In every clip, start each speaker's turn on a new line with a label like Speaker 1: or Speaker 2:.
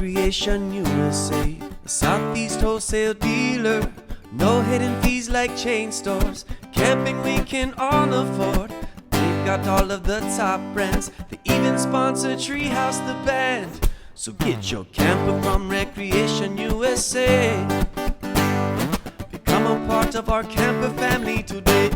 Speaker 1: Recreation USA, a Southeast wholesale dealer. No hidden fees like chain stores. Camping we can all afford. They've got all of the top brands. They even sponsor Treehouse the band. So get your camper from Recreation USA. Become a part of our camper family today.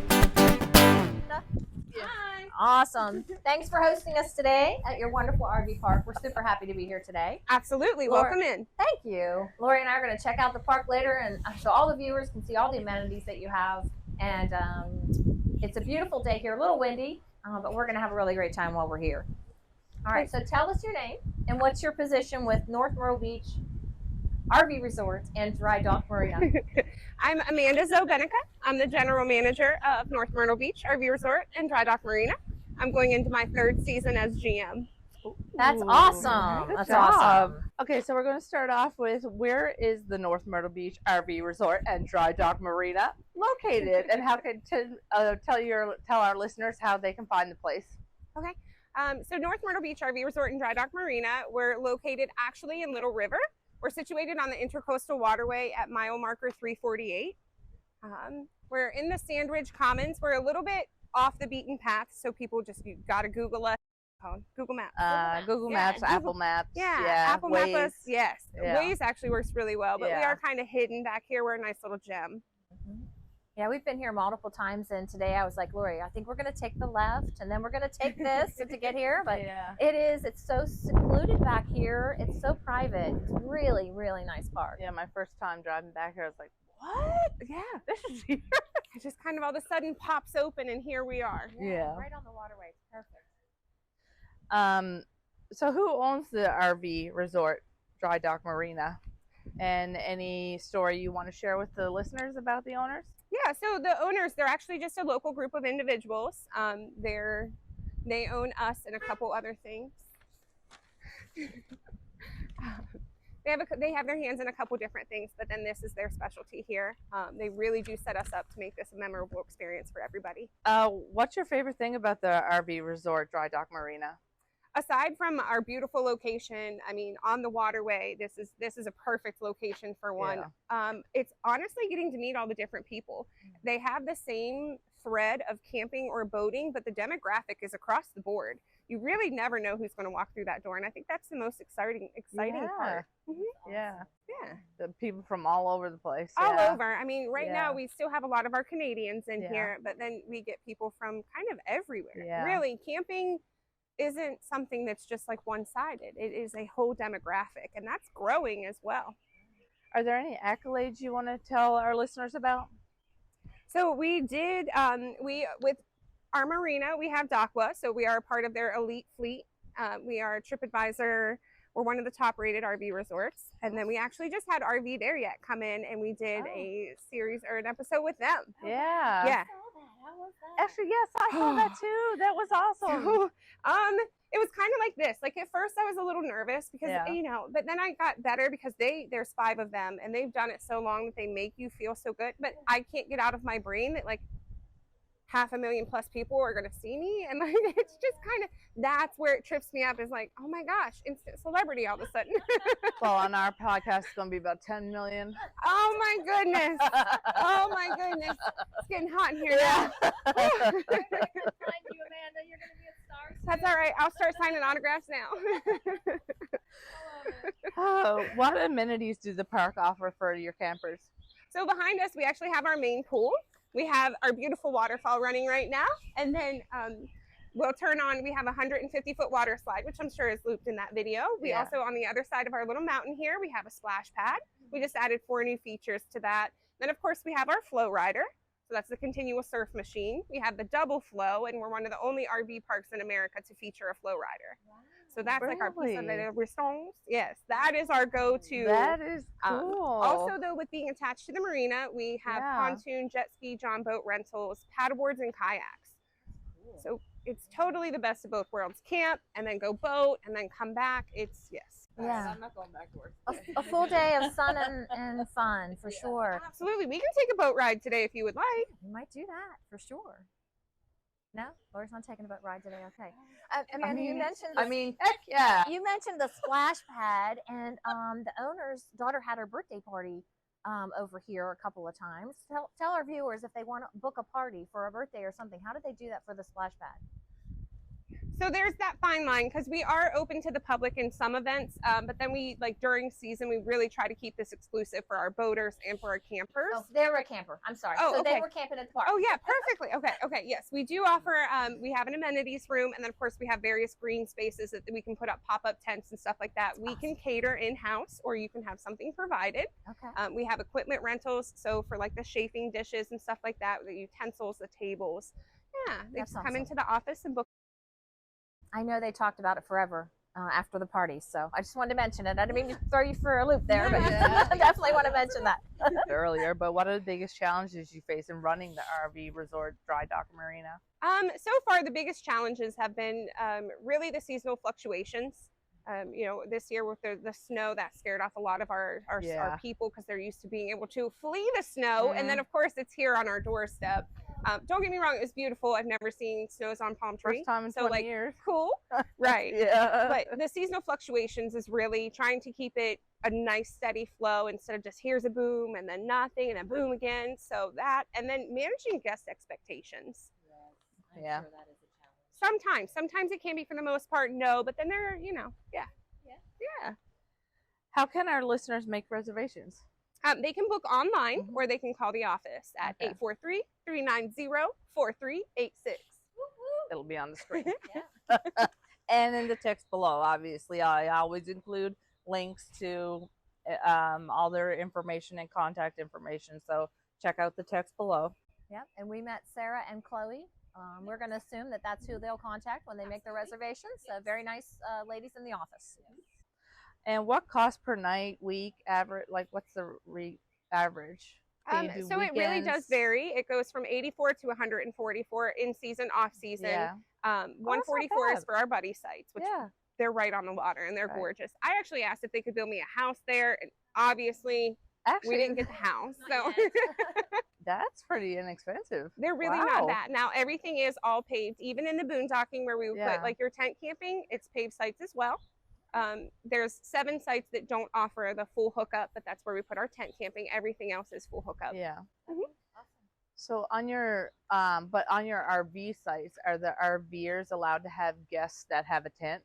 Speaker 2: Awesome. Thanks for hosting us today at your wonderful RV park. We're super happy to be here today.
Speaker 3: Absolutely. Welcome in.
Speaker 2: Thank you. Lori and I are going to check out the park later, and so all the viewers can see all the amenities that you have. And it's a beautiful day here, a little windy, but we're going to have a really great time while we're here. All right, so tell us your name and what's your position with North Myrtle Beach RV Resort and Dry Dock Marina.
Speaker 3: I'm Amanda Zobenica. I'm the general manager of North Myrtle Beach RV Resort and Dry Dock Marina. I'm going into my 3rd season as GM.
Speaker 2: That's awesome. That's awesome.
Speaker 4: Okay, so we're going to start off with, where is the North Myrtle Beach RV Resort and Dry Dock Marina located, and how can tell our listeners how they can find the place?
Speaker 3: Okay. So North Myrtle Beach RV Resort and Dry Dock Marina, we're located actually in Little River. We're situated on the Intercoastal Waterway at mile marker 348. We're in the Sandridge Commons. We're a little bit off the beaten path, so people you got to Google us. Google Maps.
Speaker 4: Google Maps,
Speaker 3: Google,
Speaker 4: Apple Maps.
Speaker 3: Yeah, Apple
Speaker 4: Waze.
Speaker 3: Maps. Yes.
Speaker 4: Yeah.
Speaker 3: Waze actually works really well, but we are kind of hidden back here. We're a nice little gem.
Speaker 2: Yeah, we've been here multiple times, and today I was like, Lori, I think we're going to take the left, and then we're going to take this to get here, but it's so secluded back here. It's so private. It's really, really nice park.
Speaker 4: Yeah, my first time driving back here, I was like, what?
Speaker 3: Yeah.
Speaker 4: This is here.
Speaker 3: It just kind of all of a sudden pops open, and here we are.
Speaker 2: Yeah. Right on the waterway. It's perfect.
Speaker 4: So who owns the RV Resort Dry Dock Marina? And any story you want to share with the listeners about the owners?
Speaker 3: Yeah, so the owners, they're actually just a local group of individuals. They own us and a couple other things. They have their hands in a couple different things, but then this is their specialty here. They really do set us up to make this a memorable experience for everybody.
Speaker 4: What's your favorite thing about the RV Resort Dry Dock Marina?
Speaker 3: Aside from our beautiful location, I mean, on the waterway, this is a perfect location for one. Yeah. It's honestly getting to meet all the different people. They have the same thread of camping or boating, but the demographic is across the board. You really never know who's going to walk through that door, and I think that's the most exciting part.
Speaker 4: Yeah. The people from all over the place.
Speaker 3: All over. I mean, right now we still have a lot of our Canadians in here, but then we get people from kind of everywhere. Yeah. Really, camping isn't something that's just like one-sided. It is a whole demographic, and that's growing as well.
Speaker 4: Are there any accolades you want to tell our listeners about?
Speaker 3: So we did, with our marina, we have DACWA, so we are a part of their elite fleet. We are TripAdvisor. We're one of the top-rated RV resorts, and then we actually just had RV There Yet come in, and we did a series or an episode with them.
Speaker 4: Yeah.
Speaker 3: Yeah.
Speaker 2: How was that?
Speaker 4: Actually, yes, I saw that too. That was awesome.
Speaker 3: So, it was kind of like this. Like at first I was a little nervous because, but then I got better because there's 5 of them and they've done it so long that they make you feel so good. But I can't get out of my brain that like 500,000+ people are going to see me. And like, it's just kind of, that's where it trips me up, is like, oh my gosh, instant celebrity all of a sudden.
Speaker 4: Well, on our podcast, it's going to be about 10 million.
Speaker 3: Oh my goodness. Oh my goodness. It's getting hot in here now.
Speaker 2: Find you, Amanda. You're going to be a star soon.
Speaker 3: That's all right. I'll start signing autographs now.
Speaker 4: Oh, what amenities do the park offer for your campers?
Speaker 3: So behind us, we actually have our main pool. We have our beautiful waterfall running right now. And then we'll turn on, we have a 150-foot water slide, which I'm sure is looped in that video. We also, on the other side of our little mountain here, we have a splash pad. We just added 4 new features to that. Then, of course, we have our flow rider. So that's the continuous surf machine. We have the double flow, and we're one of the only RV parks in America to feature a flow rider. Wow. So that's like our piece of the response. Yes, that is our go-to.
Speaker 4: That is cool.
Speaker 3: Also, though, with being attached to the marina, we have pontoon, jet ski, John boat rentals, paddleboards, and kayaks. Cool. So it's totally the best of both worlds. Camp, and then go boat, and then come back. It's,
Speaker 2: Yeah.
Speaker 4: I'm not going back to work.
Speaker 2: A full day of sun and fun, for sure.
Speaker 3: Absolutely. We can take a boat ride today if you would like.
Speaker 2: We might do that, for sure. No, Laura's not taking a boat ride today. Okay. Amanda, you mentioned.
Speaker 4: Heck yeah.
Speaker 2: You mentioned the splash pad, and the owner's daughter had her birthday party over here a couple of times. Tell our viewers if they want to book a party for a birthday or something. How do they do that for the splash pad?
Speaker 3: So there's that fine line because we are open to the public in some events, but then we during season we really try to keep this exclusive for our boaters and for our campers.
Speaker 2: Oh, they were a camper. I'm sorry.
Speaker 3: Oh,
Speaker 2: so
Speaker 3: okay.
Speaker 2: They were camping at the park.
Speaker 3: Oh yeah, perfectly. Okay. Yes, we do offer. We have an amenities room, and then of course we have various green spaces that we can put up pop-up tents and stuff like that. We can cater in-house, or you can have something provided.
Speaker 2: Okay.
Speaker 3: We have equipment rentals, so for like the chafing dishes and stuff like that, the utensils, the tables. Yeah, they
Speaker 2: That's
Speaker 3: just come
Speaker 2: awesome.
Speaker 3: into the office and book.
Speaker 2: I know they talked about it forever after the party, so I just wanted to mention it. I didn't mean to throw you for a loop there, but I definitely want to mention that.
Speaker 4: Earlier, but what are the biggest challenges you face in running the RV resort dry dock marina?
Speaker 3: So far, the biggest challenges have been really the seasonal fluctuations. This year with the snow, that scared off a lot of our people because they're used to being able to flee the snow. And then, of course, it's here on our doorstep. Don't get me wrong, it was beautiful. I've never seen snows on palm trees.
Speaker 4: First time in 20 years.
Speaker 3: Cool. Right.
Speaker 4: Yeah.
Speaker 3: But the seasonal fluctuations is really trying to keep it a nice steady flow instead of just here's a boom and then nothing and then boom again. So that, and then managing guest expectations.
Speaker 4: Yeah.
Speaker 2: Sure that is a challenge.
Speaker 3: Sometimes it can be, for the most part, no, but then they're, yeah.
Speaker 4: How can our listeners make reservations?
Speaker 3: They can book online or they can call the office at
Speaker 4: Okay.
Speaker 3: 843-390-4386.
Speaker 4: It'll be on the screen. And in the text below, obviously, I always include links to all their information and contact information. So check out the text below.
Speaker 2: Yep. And we met Sarah and Chloe. We're going to assume that that's who they'll contact when they make their reservations. So very nice ladies in the office.
Speaker 4: And what cost per night, week, average? Like, what's the average?
Speaker 3: So it really does vary. It goes from 84 to 144 in season, off season.
Speaker 4: Yeah.
Speaker 3: 144 is for our buddy sites, which they're right on the water and they're
Speaker 4: Right.
Speaker 3: gorgeous. I actually asked if they could build me a house there, and obviously
Speaker 4: Actually,
Speaker 3: we didn't get the house. So
Speaker 4: that's pretty inexpensive.
Speaker 3: they're really not bad. Now everything is all paved, even in the boondocking where we would put like your tent camping, it's paved sites as well. There's 7 sites that don't offer the full hookup, but that's where we put our tent camping. Everything else is full hookup.
Speaker 4: Yeah.
Speaker 3: Mhm.
Speaker 4: So on your but on your RV sites, are the RVers allowed to have guests that have a tent,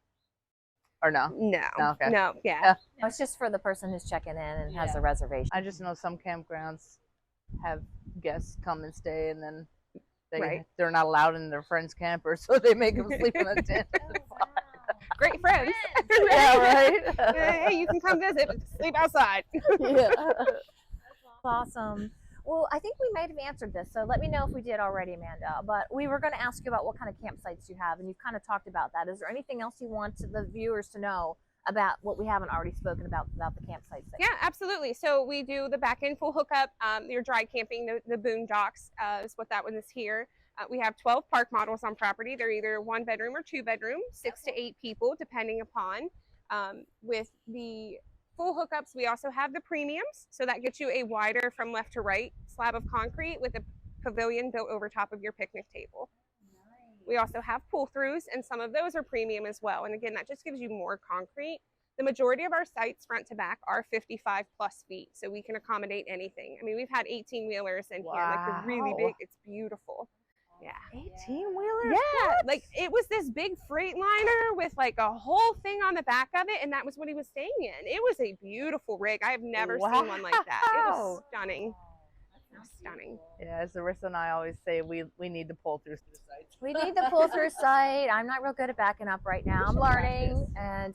Speaker 4: or no?
Speaker 3: No.
Speaker 4: Okay.
Speaker 3: No. Yeah.
Speaker 2: No, it's just for the person who's checking in and has a reservation.
Speaker 4: I just know some campgrounds have guests come and stay, and then they're not allowed in their friends' camper, so they make them sleep in a tent.
Speaker 3: Great friends.
Speaker 4: Yeah, right.
Speaker 3: Hey, you can come visit, but sleep outside.
Speaker 4: Yeah.
Speaker 2: Awesome. Well, I think we might have answered this, so let me know if we did already, Amanda. But we were going to ask you about what kind of campsites you have, and you've kind of talked about that. Is there anything else you want the viewers to know about what we haven't already spoken about the campsites?
Speaker 3: Yeah, absolutely. So we do the back end full hookup, your dry camping, the boondocks is what that one is here. We have 12 park models on property. They're either 1 bedroom or 2 bedroom, 6 to 8 people, depending upon. With the full hookups, we also have the premiums. So that gets you a wider from left to right slab of concrete with a pavilion built over top of your picnic table. Nice. We also have pull-throughs, and some of those are premium as well. And again, that just gives you more concrete. The majority of our sites front to back are 55 plus feet, so we can accommodate anything. I mean, we've had 18-wheelers in here, like they're really big. It's beautiful. Yeah.
Speaker 4: 18-wheelers?
Speaker 3: Yeah, like it was this big Freightliner with like a whole thing on the back of it, and that was what he was staying in. It was a beautiful rig. I have never seen one like that. It was stunning. Stunning.
Speaker 4: Yeah, as Arrissa and I always say, we need to pull through the sites.
Speaker 2: We need the pull-through site. I'm not real good at backing up right now. I'm learning, and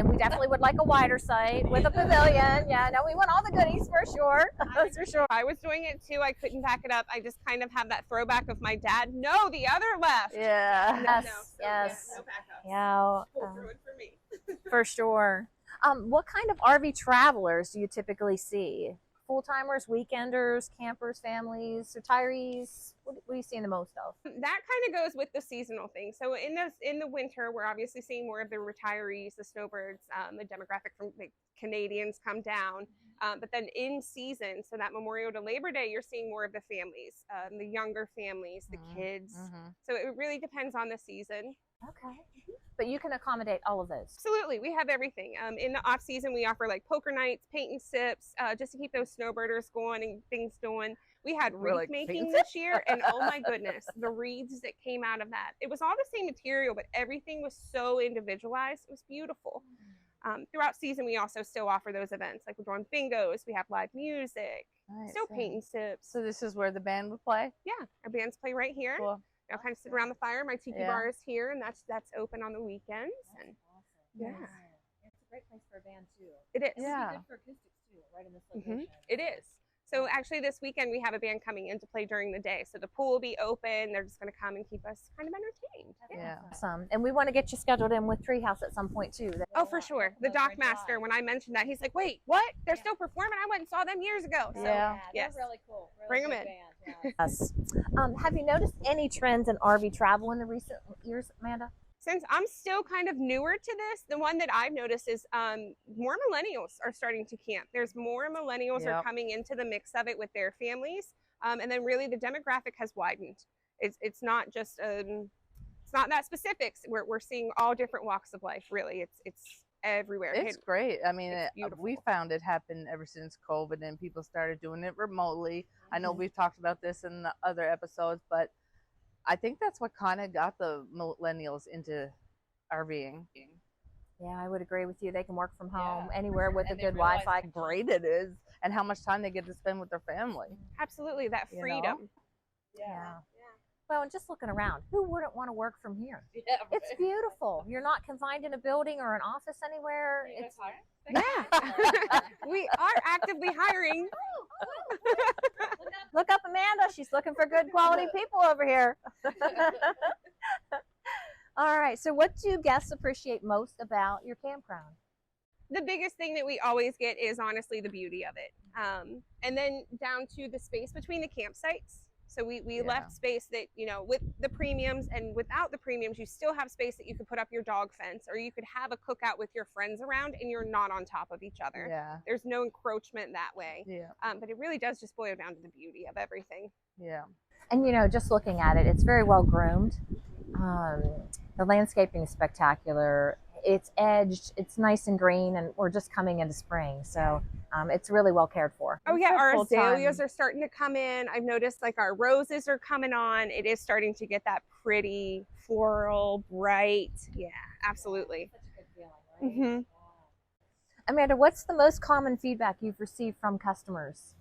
Speaker 2: we definitely would like a wider site with a pavilion. Yeah, no, we want all the goodies for sure. That's for sure.
Speaker 3: I was doing it too. I couldn't back it up. I just kind of have that throwback of my dad. No, the other left.
Speaker 4: Yeah.
Speaker 2: Yes.
Speaker 3: No backups.
Speaker 2: Yeah.
Speaker 3: Pull through it for me.
Speaker 2: For sure. What kind of RV travelers do you typically see? Full-timers, weekenders, campers, families, retirees? What are you seeing the most of?
Speaker 3: That kind of goes with the seasonal thing. So in the winter, we're obviously seeing more of the retirees, the snowbirds, the demographic from the Canadians come down. But then in season, so that Memorial to Labor Day, you're seeing more of the families, the younger families, the kids. So it really depends on the season.
Speaker 2: Okay. But you can accommodate all of those.
Speaker 3: Absolutely. We have everything. In the off season, we offer like poker nights, paint and sips, just to keep those snowbirders going and things going. We had wreath making this year, and oh my goodness, the wreaths that came out of that. It was all the same material, but everything was so individualized. It was beautiful. Throughout season, we also still offer those events. Like we're doing bingos, we have live music, still paint and sips.
Speaker 4: So this is where the band would play?
Speaker 3: Yeah, our bands play right here.
Speaker 4: Cool.
Speaker 3: I'll kind of sit around the fire. My tiki bar is here, and that's open on the weekends. And
Speaker 2: yeah, it's a great place for a band too.
Speaker 3: It is.
Speaker 2: Yeah, good for acoustics too, right in this location.
Speaker 3: It is. So actually, this weekend we have a band coming in to play during the day. So the pool will be open. They're just going to come and keep us kind of entertained.
Speaker 4: Yeah.
Speaker 2: Awesome. And we want to get you scheduled in with Treehouse at some point too.
Speaker 3: Oh, for sure. The dock master, when I mentioned that, he's like, "Wait, what? They're still performing? I went and saw them years ago." So, yes.
Speaker 2: They're really cool.
Speaker 3: Bring them in.
Speaker 2: Yes. Have you noticed any trends in RV travel in the recent years, Amanda?
Speaker 3: Since I'm still kind of newer to this, the one that I've noticed is more millennials are starting to camp. There's more millennials are coming into the mix of it with their families, and then really the demographic has widened. It's not just it's not that specifics. We're seeing all different walks of life. Really, it's everywhere.
Speaker 4: It's great. I mean, we found it happened ever since COVID, and people started doing it remotely. I know we've talked about this in the other episodes, but I think that's what kind of got the millennials into RVing.
Speaker 2: Yeah, I would agree with you. They can work from home anywhere with a good Wi-Fi.
Speaker 4: How great it is, and how much time they get to spend with their family.
Speaker 3: Absolutely, that freedom.
Speaker 2: Yeah. Well, and just looking around, who wouldn't want to work from here?
Speaker 4: Yeah,
Speaker 2: it's beautiful. You're not confined in a building or an office anywhere.
Speaker 3: We are actively hiring.
Speaker 2: Look up Amanda. She's looking for good quality people over here. All right. So what do guests appreciate most about your campground?
Speaker 3: The biggest thing that we always get is honestly the beauty of it. And then down to the space between the campsites. So we left space that, you know, with the premiums and without the premiums, you still have space that you could put up your dog fence, or you could have a cookout with your friends around and you're not on top of each other.
Speaker 4: Yeah.
Speaker 3: There's no encroachment that way.
Speaker 4: Yeah.
Speaker 3: But it really does just boil down to the beauty of everything.
Speaker 4: Yeah.
Speaker 2: And, you know, just looking at it, it's very well groomed. The landscaping is spectacular. It's edged, it's nice and green, and we're just coming into spring. So it's really well cared for.
Speaker 3: Oh yeah, our azaleas are starting to come in. I've noticed like our roses are coming on. It is starting to get that pretty floral, bright. Yeah, absolutely.
Speaker 2: Such a good feeling, right?
Speaker 3: Mm-hmm.
Speaker 2: Amanda, what's the most common feedback you've received from customers?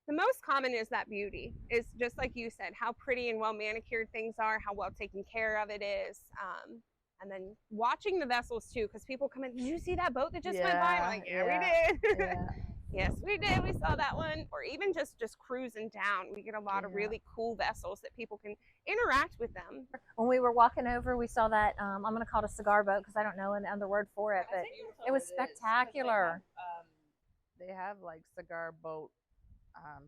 Speaker 3: The most common is that beauty. Is just like you said, how pretty and well manicured things are, how well taken care of it is. And then watching the vessels too, because people come in, did you see that boat that just went by? I'm like, yeah, we did.
Speaker 4: Yeah.
Speaker 3: Yes, we did. We saw that one. Or even just cruising down. We get a lot of really cool vessels that people can interact with them.
Speaker 2: When we were walking over, we saw that, I'm going to call it a cigar boat because I don't know another word for it, but it was spectacular.
Speaker 4: They have like cigar boat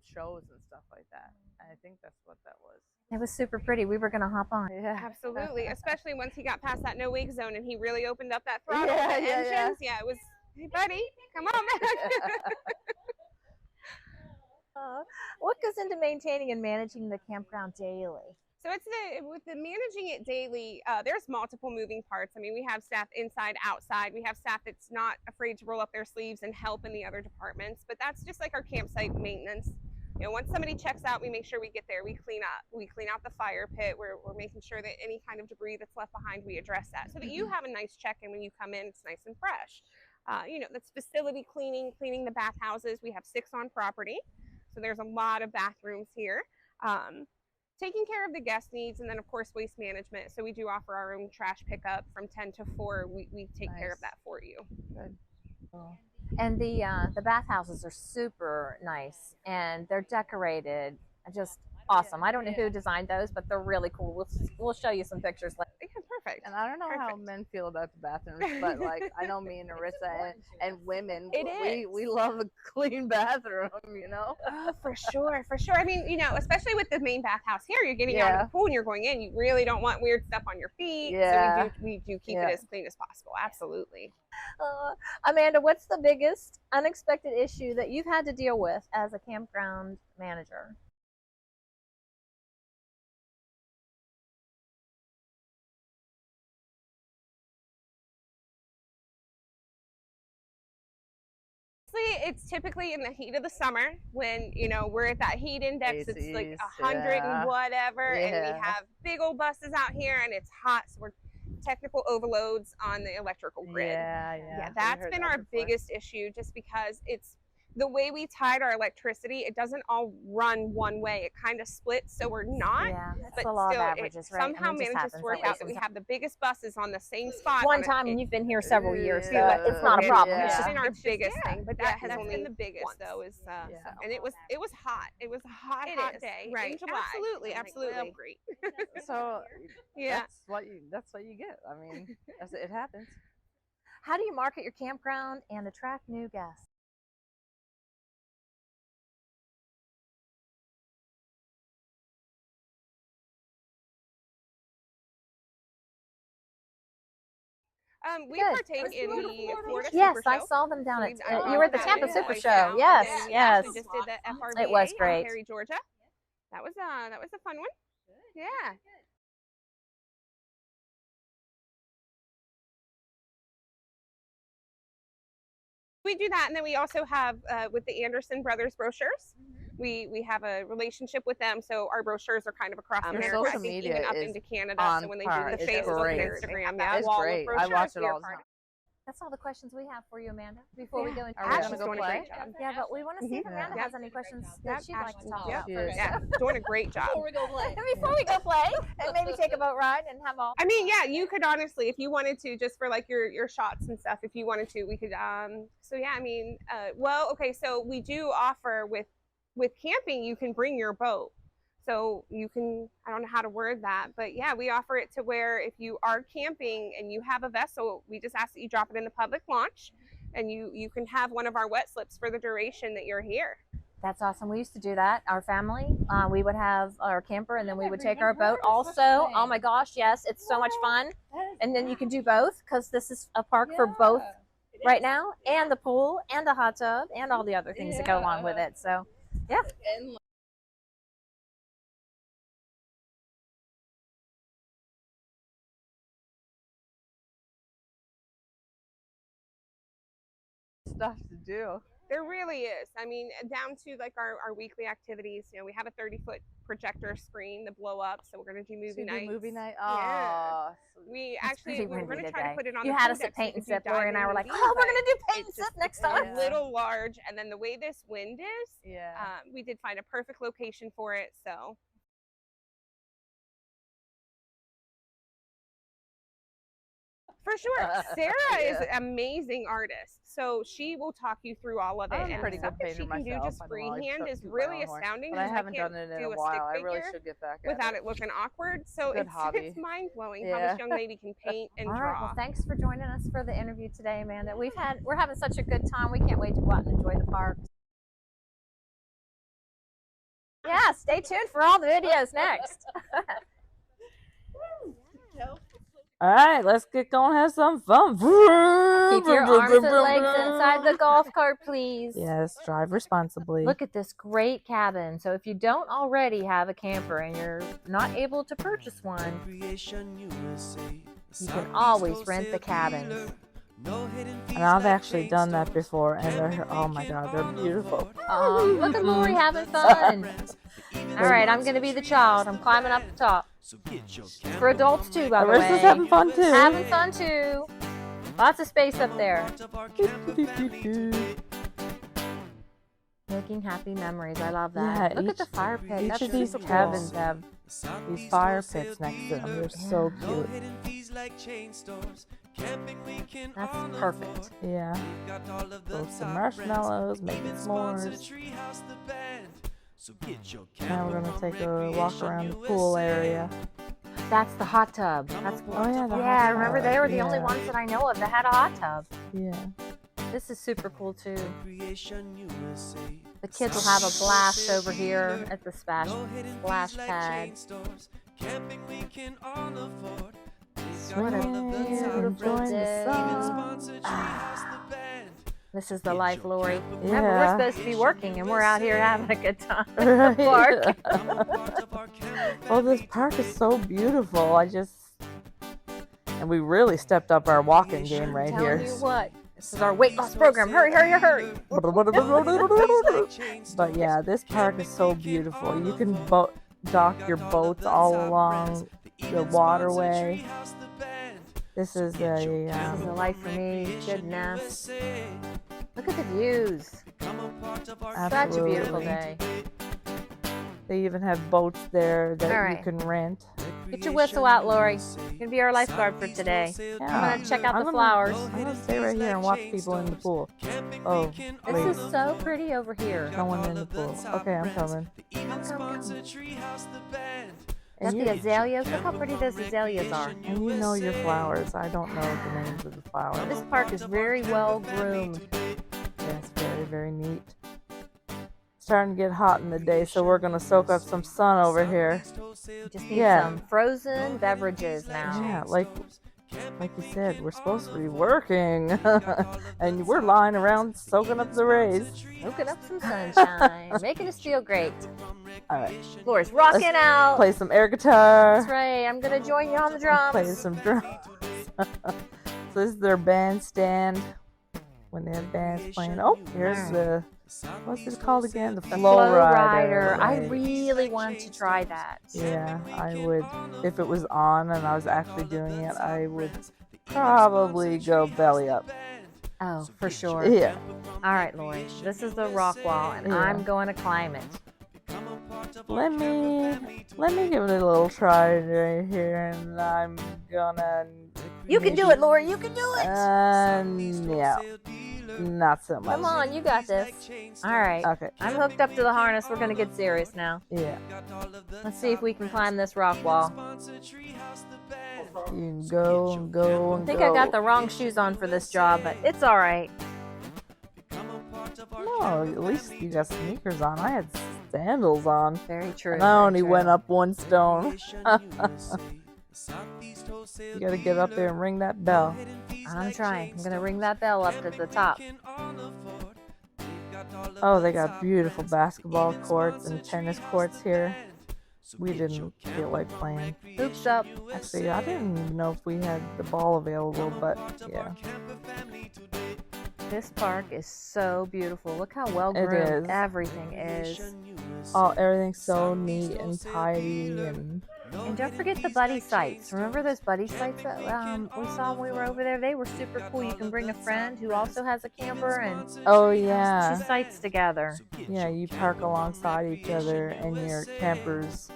Speaker 4: shows and stuff like that. I think that's what that was.
Speaker 2: It was super pretty. We were going to hop on.
Speaker 4: Yeah,
Speaker 3: absolutely. Especially once he got past that no wake zone and he really opened up that throttle and the engines. Yeah, it was, hey buddy, come on back.
Speaker 2: What goes into maintaining and managing the campground daily?
Speaker 3: So it's with the managing it daily, there's multiple moving parts. I mean, we have staff inside, outside. We have staff that's not afraid to roll up their sleeves and help in the other departments. But that's just like our campsite maintenance. You know, once somebody checks out, we make sure we get there. We clean up. We clean out the fire pit. We're making sure that any kind of debris that's left behind, we address that so that you have a nice check-in when you come in. It's nice and fresh. You know, that's facility cleaning the bathhouses. We have 6 on property. So there's a lot of bathrooms here. Taking care of the guest needs, and then of course waste management. So we do offer our own trash pickup from 10 to 4. We take care of that for you.
Speaker 4: Good.
Speaker 2: Cool. And the bathhouses are super nice, and they're decorated, just awesome. I don't know who designed those, but they're really cool. We'll show you some pictures later.
Speaker 3: Yeah, perfect. perfect.
Speaker 4: And I don't know how men feel about the bathrooms, but like I know me and Arrissa and women, we love a clean bathroom, you know.
Speaker 3: Oh, for sure, for sure. I mean, you know, especially with the main bathhouse here, you're getting out of the pool and you're going in. You really don't want weird stuff on your feet.
Speaker 4: Yeah.
Speaker 3: So we do keep it as clean as possible. Absolutely.
Speaker 2: Amanda, what's the biggest unexpected issue that you've had to deal with as a campground manager?
Speaker 3: It's typically in the heat of the summer when, you know, we're at that heat index.
Speaker 4: ACs,
Speaker 3: it's like 100 and whatever, and we have big old buses out here and it's hot, so we're technical overloads on the electrical grid. Yeah, that's been our biggest issue, just because it's the way we tied our electricity. It doesn't all run one way. It kind of splits, so we're not.
Speaker 2: Yeah, that's
Speaker 3: but
Speaker 2: the law
Speaker 3: still,
Speaker 2: of averages, right?
Speaker 3: Somehow manages to work out that we have the biggest buses on the same spot.
Speaker 2: One time, and you've been here several years, so it's not a problem.
Speaker 3: It's
Speaker 2: It's
Speaker 3: just
Speaker 2: just
Speaker 3: been our biggest thing, but that has
Speaker 2: that's
Speaker 3: only
Speaker 2: been
Speaker 3: been the biggest
Speaker 2: once.
Speaker 3: though. And it was hot. It was a hot day,
Speaker 2: right?
Speaker 3: In July. Absolutely.
Speaker 2: Great.
Speaker 4: So
Speaker 3: Yeah.
Speaker 4: that's what you get. I mean, it happens.
Speaker 2: How do you market your campground and attract new guests?
Speaker 3: We
Speaker 2: Good.
Speaker 3: partake in the Florida
Speaker 2: Yes,
Speaker 3: Super
Speaker 2: I
Speaker 3: Show.
Speaker 2: saw them down at.
Speaker 3: We've-
Speaker 2: You were at the
Speaker 3: that
Speaker 2: Tampa
Speaker 3: was
Speaker 2: Super
Speaker 3: always
Speaker 2: Show.
Speaker 3: down.
Speaker 2: Yes,
Speaker 3: And we
Speaker 2: yes.
Speaker 3: actually just did the FRBA
Speaker 2: It was
Speaker 3: in
Speaker 2: great.
Speaker 3: Perry, Georgia. That was a fun one. Yeah. We do that, and then we also have with the Anderson Brothers brochures. We have a relationship with them, so our brochures are kind of across America.
Speaker 4: social
Speaker 3: I think
Speaker 4: media
Speaker 3: even up
Speaker 4: is
Speaker 3: into Canada.
Speaker 4: on
Speaker 3: So when they
Speaker 4: par.
Speaker 3: do the
Speaker 4: It's
Speaker 3: Facebook
Speaker 4: great.
Speaker 3: and Instagram, that
Speaker 4: It's
Speaker 3: wall
Speaker 4: great.
Speaker 3: of brochures,
Speaker 4: I watch it
Speaker 3: we are
Speaker 4: all the
Speaker 3: part
Speaker 4: time.
Speaker 3: of.
Speaker 2: That's all the questions we have for you, Amanda. Before we go into
Speaker 4: Are we
Speaker 3: Ash's
Speaker 4: gonna go
Speaker 3: doing a
Speaker 4: play?
Speaker 3: great job.
Speaker 2: yeah, but we want to see if Amanda
Speaker 3: Yeah.
Speaker 2: has any questions that she'd like to talk about
Speaker 4: Yeah.
Speaker 2: first.
Speaker 3: Yeah, doing a great job.
Speaker 2: Before we go play, and maybe take a boat ride and have all.
Speaker 3: I mean, yeah, you could honestly, if you wanted to, just for like your shots and stuff, if you wanted to, we could. So yeah, I mean, well, okay, so we do offer with camping, you can bring your boat. So you can, I don't know how to word that, but yeah, we offer it to where if you are camping and you have a vessel, we just ask that you drop it in the public launch, and you can have one of our wet slips for the duration that you're here.
Speaker 2: That's awesome. We used to do that. Our family, we would have our camper, and then we would take our boat also. Oh my gosh, yes, it's so much fun. And then you can do both, because this is a park for both right now, and the pool, and the hot tub, and all the other things that go along with it. So, yeah.
Speaker 4: Stuff to do.
Speaker 3: There really is. I mean, down to like our weekly activities. You know, we have a 30-foot projector screen that blow up, so we're going to do movie nights.
Speaker 4: Movie night.
Speaker 3: Yeah.
Speaker 4: Oh,
Speaker 3: We
Speaker 2: It's
Speaker 3: actually
Speaker 2: pretty
Speaker 3: we're
Speaker 2: windy
Speaker 3: going to try
Speaker 2: today.
Speaker 3: to put it on.
Speaker 2: You
Speaker 3: the
Speaker 2: had
Speaker 3: pool
Speaker 2: us
Speaker 3: deck
Speaker 2: at
Speaker 3: so we
Speaker 2: Paint and
Speaker 3: could do
Speaker 2: Zip, Lori and I were like,
Speaker 3: diving
Speaker 2: oh, we're
Speaker 3: movies,
Speaker 2: going to do
Speaker 3: but
Speaker 2: Paint and
Speaker 3: it's
Speaker 2: Zip
Speaker 3: just
Speaker 2: next
Speaker 3: a
Speaker 2: time.
Speaker 3: little large, and then the way this wind is,
Speaker 4: yeah.
Speaker 3: we did find a perfect location for it. So. For sure. Sarah is an amazing artist. So she will talk you through all of it.
Speaker 4: I'm
Speaker 3: and
Speaker 4: pretty
Speaker 3: stuff
Speaker 4: good
Speaker 3: that she
Speaker 4: painter
Speaker 3: can do
Speaker 4: myself.
Speaker 3: just
Speaker 4: I don't always
Speaker 3: freehand
Speaker 4: toot
Speaker 3: is
Speaker 4: my
Speaker 3: really
Speaker 4: own horn,
Speaker 3: astounding.
Speaker 4: but I
Speaker 3: because
Speaker 4: haven't
Speaker 3: can't
Speaker 4: done it in
Speaker 3: do
Speaker 4: a while. I
Speaker 3: stick
Speaker 4: really
Speaker 3: figure
Speaker 4: should get back at
Speaker 3: without
Speaker 4: it.
Speaker 3: it looking awkward. So
Speaker 4: Good
Speaker 3: it's
Speaker 4: hobby.
Speaker 3: mind blowing
Speaker 4: Yeah.
Speaker 3: how this young lady can paint and
Speaker 2: All
Speaker 3: draw.
Speaker 2: right. Well, thanks for joining us for the interview today, Amanda. We're having such a good time. We can't wait to go out and enjoy the park. Yeah, stay tuned for all the videos next.
Speaker 4: All right, let's get going. Have some fun.
Speaker 2: Keep your arms and legs inside the golf cart, please.
Speaker 4: Yes, drive responsibly.
Speaker 2: Look at this great cabin. So if you don't already have a camper and you're not able to purchase one, you can always rent the cabins.
Speaker 4: And I've actually done that before, and they're, oh my God, they're beautiful.
Speaker 2: Look at Lori having fun. All right, I'm going to be the child. I'm climbing up the top. For adults too, by the way.
Speaker 4: Arissa's having fun too.
Speaker 2: Having fun too. Lots of space up there. Making happy memories. I love that.
Speaker 4: Yeah,
Speaker 2: Look at the fire pit.
Speaker 4: Each
Speaker 2: That's
Speaker 4: of these
Speaker 2: super
Speaker 4: cabins
Speaker 2: cool.
Speaker 4: have these fire pits next to them. They're so cute.
Speaker 2: That's perfect.
Speaker 4: Yeah. Roast some marshmallows, making s'mores. Now we're gonna take a walk around the pool area.
Speaker 2: That's the hot tub. That's
Speaker 5: Oh yeah, the
Speaker 2: yeah.
Speaker 5: hot
Speaker 2: Remember,
Speaker 5: tub.
Speaker 2: they were the only
Speaker 5: Yeah.
Speaker 2: ones that I know of that had a hot tub.
Speaker 5: Yeah.
Speaker 2: This is super cool too.
Speaker 1: Recreation USA.
Speaker 2: The kids will have a blast over here at the splash
Speaker 1: No hidden
Speaker 2: splash
Speaker 1: fees like
Speaker 2: pad.
Speaker 1: chain stores. Camping we can all afford. They've got
Speaker 2: What a
Speaker 1: all of the top
Speaker 2: beautiful
Speaker 1: brands.
Speaker 2: day.
Speaker 1: Even sponsor Treehouse the band.
Speaker 2: This is the life, Lori.
Speaker 5: Yeah.
Speaker 2: Remember, we're supposed to be working, and we're out here having a good time at the park.
Speaker 5: Well, this park is so beautiful. And we really stepped up our walking game right
Speaker 2: Telling
Speaker 5: here.
Speaker 2: you what, this is our weight loss program. Hurry, hurry, hurry!
Speaker 5: But yeah, this park is so beautiful. You can dock your boats all along the waterway. This is
Speaker 2: This is the life for me. Goodness. Look at the views. Such a beautiful day.
Speaker 5: They even have boats there that
Speaker 2: All
Speaker 5: you
Speaker 2: right.
Speaker 5: can rent.
Speaker 2: Get your whistle out, Lori. You're going to be our lifeguard for today.
Speaker 5: Yeah.
Speaker 2: I'm going to check out the
Speaker 5: I'm
Speaker 2: flowers.
Speaker 5: I'm gonna stay right here and watch people in the pool. Oh, wait,
Speaker 2: This is so pretty over here.
Speaker 5: no one in the pool. Okay, I'm coming.
Speaker 2: Come.
Speaker 5: And
Speaker 2: That's
Speaker 5: you,
Speaker 2: the azaleas. Look how pretty those azaleas are.
Speaker 5: and you know your flowers. I don't know the names of the flowers.
Speaker 2: This park is very well groomed.
Speaker 5: Yes, very, very neat. Starting to get hot in the day, so we're gonna soak up some sun over here.
Speaker 2: Just need
Speaker 5: Yeah.
Speaker 2: some frozen beverages now.
Speaker 5: Yeah, like you said, we're supposed to be working, and we're lying around soaking up the rays.
Speaker 2: Soaking up some sunshine, making us feel great.
Speaker 5: All right,
Speaker 2: Lori's rocking
Speaker 5: Let's
Speaker 2: out.
Speaker 5: play some air guitar.
Speaker 2: That's right. I'm gonna join you on the
Speaker 5: Play
Speaker 2: drums.
Speaker 5: some drums. So this is their bandstand when they have bands playing. Oh, here's the what's it called again? The
Speaker 2: The
Speaker 5: flow rider.
Speaker 2: I
Speaker 5: right.
Speaker 2: really want to try that.
Speaker 5: Yeah, I would. If it was on and I was actually doing it, I would probably go belly up.
Speaker 2: Oh, for sure.
Speaker 5: Yeah.
Speaker 2: All right, Lori. This is the rock wall, and
Speaker 5: Yeah.
Speaker 2: I'm going to climb it.
Speaker 5: Let me give it a little try right here, and I'm gonna.
Speaker 2: You can do it, Lori. You can do it.
Speaker 5: Yeah, not so much.
Speaker 2: Come on, you got this. All right.
Speaker 5: Okay.
Speaker 2: I'm hooked up to the harness. We're gonna get serious now.
Speaker 5: Yeah.
Speaker 2: Let's see if we can climb this rock wall.
Speaker 5: You can go and go and
Speaker 2: I think
Speaker 5: go.
Speaker 2: I got the wrong shoes on for this job, but it's all right.
Speaker 5: No, at least you got sneakers on. I had sandals on.
Speaker 2: Very true.
Speaker 5: And I
Speaker 2: very
Speaker 5: only
Speaker 2: true.
Speaker 5: went up one stone. You gotta get up there and ring that bell.
Speaker 2: I'm trying. I'm gonna ring that bell up to the top.
Speaker 5: Oh, they got beautiful basketball courts and tennis courts here. We didn't feel like playing.
Speaker 2: Hoops up.
Speaker 5: Actually, I didn't even know if we had the ball available, but yeah.
Speaker 2: This park is so beautiful. Look how well
Speaker 5: It
Speaker 2: groomed
Speaker 5: is.
Speaker 2: everything is.
Speaker 5: Oh, everything's so neat and tidy and
Speaker 2: And don't forget the buddy sites. Remember those buddy sites that we saw when we were over there? They were super cool. You can bring a friend who also has a camper and
Speaker 5: oh
Speaker 2: two
Speaker 5: yeah.
Speaker 2: sites together.
Speaker 5: Yeah, you park alongside each other and your campers.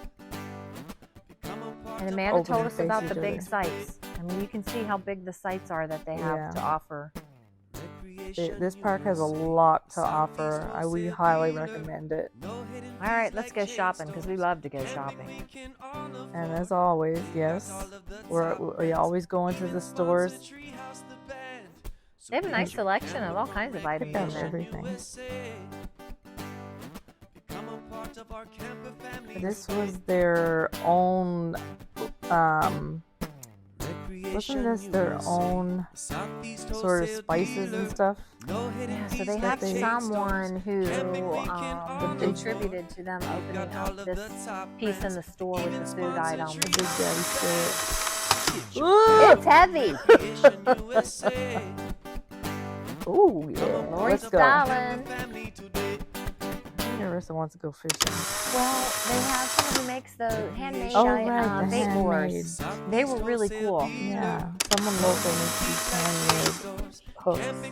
Speaker 2: And Amanda
Speaker 5: Open
Speaker 2: told
Speaker 5: and
Speaker 2: us
Speaker 5: face
Speaker 2: about
Speaker 5: each
Speaker 2: the big
Speaker 5: other.
Speaker 2: sites. I mean, you can see how big the sites are that they have
Speaker 5: Yeah.
Speaker 2: to offer.
Speaker 5: This park has a lot to offer. We highly recommend it.
Speaker 2: All right, let's go shopping because we love to go shopping.
Speaker 5: And as always, yes, we always go into the stores.
Speaker 2: They have a nice selection of all kinds of
Speaker 5: Pick
Speaker 2: items
Speaker 5: out
Speaker 2: in there.
Speaker 5: everything. This was their own. Wasn't this their own sort of spices and stuff?
Speaker 2: Yeah, so they
Speaker 5: that
Speaker 2: have
Speaker 5: they-
Speaker 2: someone who contributed to them opening up this piece in the store with the food items.
Speaker 5: The Big Daddy Spirit.
Speaker 2: It's heavy.
Speaker 5: Oh yeah,
Speaker 2: Lori's
Speaker 5: let's go.
Speaker 2: styling.
Speaker 5: Arrissa wants to go fishing.
Speaker 2: Well, they have someone who makes the handmade
Speaker 5: Oh right, the
Speaker 2: bait
Speaker 5: handmade.
Speaker 2: lures. They were really cool.
Speaker 5: Yeah, someone local makes these handmade hooks.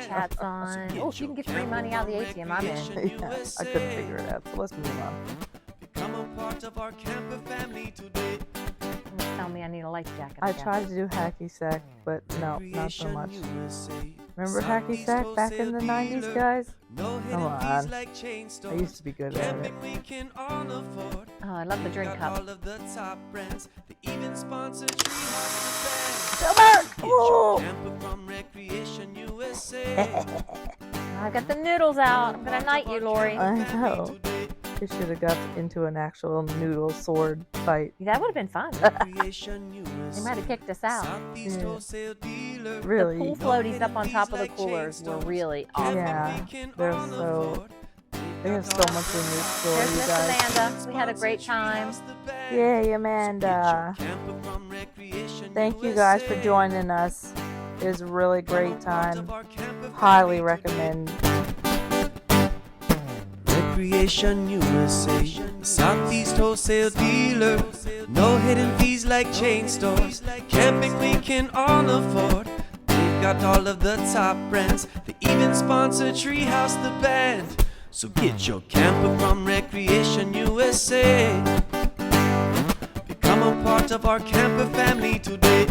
Speaker 2: Chats on. Oh, if you can get free money out of the ATM, I'm in.
Speaker 5: Yeah, I couldn't figure it out, so let's move on.
Speaker 2: Tell me I need a life jacket.
Speaker 5: I
Speaker 2: guess.
Speaker 5: tried to do hacky sack, but no, not so much. Remember Hacky Sack back in the 90s, guys? Come on. I used to be good at it.
Speaker 2: Oh, I love the drink cup. I got the noodles out. I'm gonna knight you, Lori.
Speaker 5: I know. You should have got into an actual noodle sword fight.
Speaker 2: That would have been fun. They might have kicked us out.
Speaker 5: Yeah. Really?
Speaker 2: The pool floaties up on top of the coolers were really awesome.
Speaker 5: Yeah, they have so much in this store,
Speaker 2: There's
Speaker 5: you
Speaker 2: Miss
Speaker 5: guys.
Speaker 2: Amanda. We had a great time.
Speaker 5: Yay, Amanda. Thank you guys for joining us. It was a really great time. Highly recommend.
Speaker 1: Recreation USA, Southeast wholesale dealer. No hidden fees like chain stores. Camping we can all afford. They've got all of the top brands. They even sponsor Treehouse the band. So get your camper from Recreation USA. Become a part of our camper family today.